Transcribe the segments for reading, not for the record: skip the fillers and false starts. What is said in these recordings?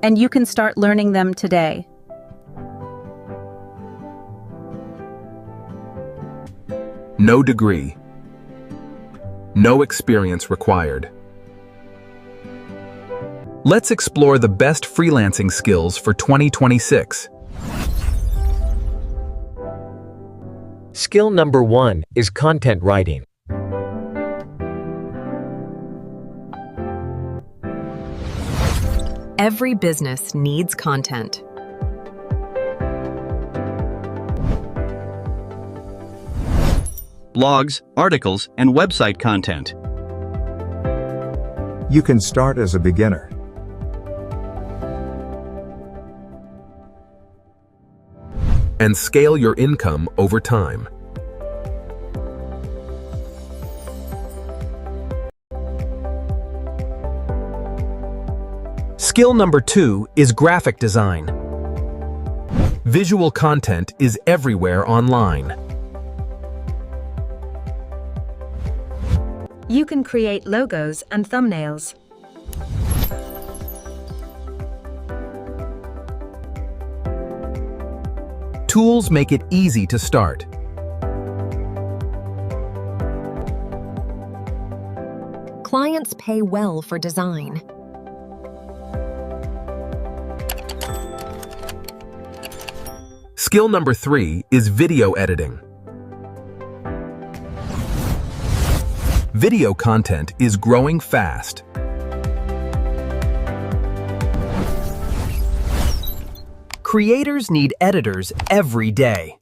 and you can start learning them today. No degree. No experience required. Let's explore the best freelancing skills for 2026. Skill number 1 is content writing. Every business needs content. Blogs, articles, and website content. You can start as a beginner. And scale your income over time. Skill number 2 is graphic design. Visual content is everywhere online. You can create logos and thumbnails. Tools make it easy to start. Clients pay well for design. Skill number 3 is video editing. Video content is growing fast. Creators need editors every day.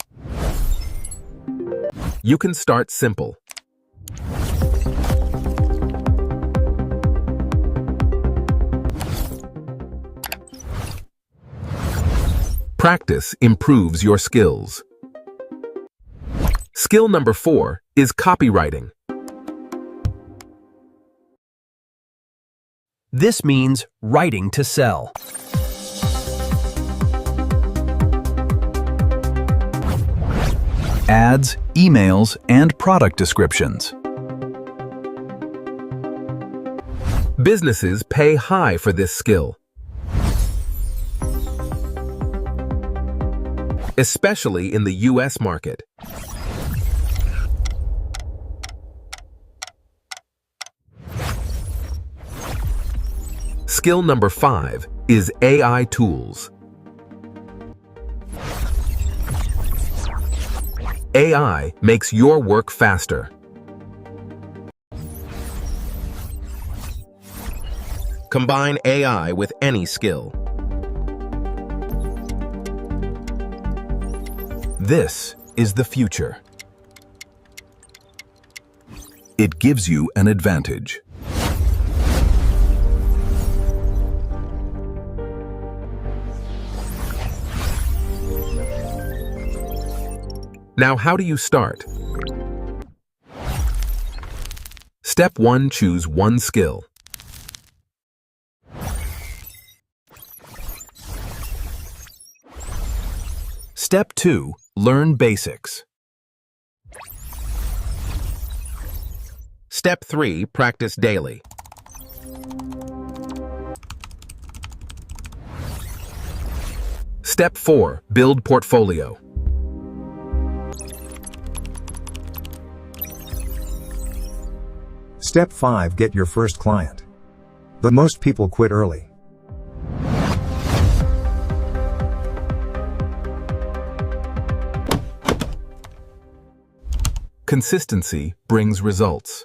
You can start simple. Practice improves your skills. Skill number 4 is copywriting. This means writing to sell. Ads, emails, and product descriptions. Businesses pay high for this skill, especially in the US market. Skill number 5 is AI tools. AI makes your work faster. Combine AI with any skill. This is the future. It gives you an advantage. Now, how do you start? Step 1, choose one skill. Step 2, learn basics. Step 3, practice daily. Step 4, build portfolio. Step 5, get your first client. But most people quit early. Consistency brings results.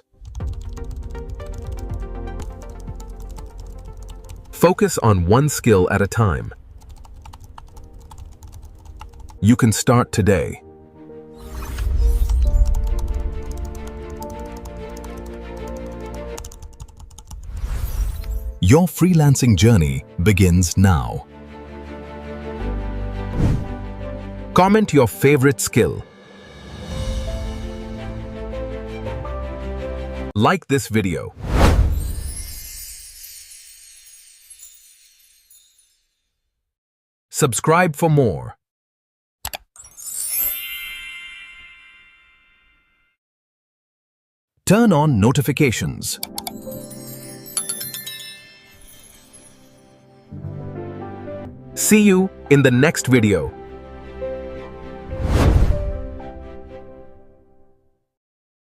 Focus on one skill at a time. You can start today. Your freelancing journey begins now. Comment your favorite skill. Like this video. Subscribe for more. Turn on notifications. See you in the next video.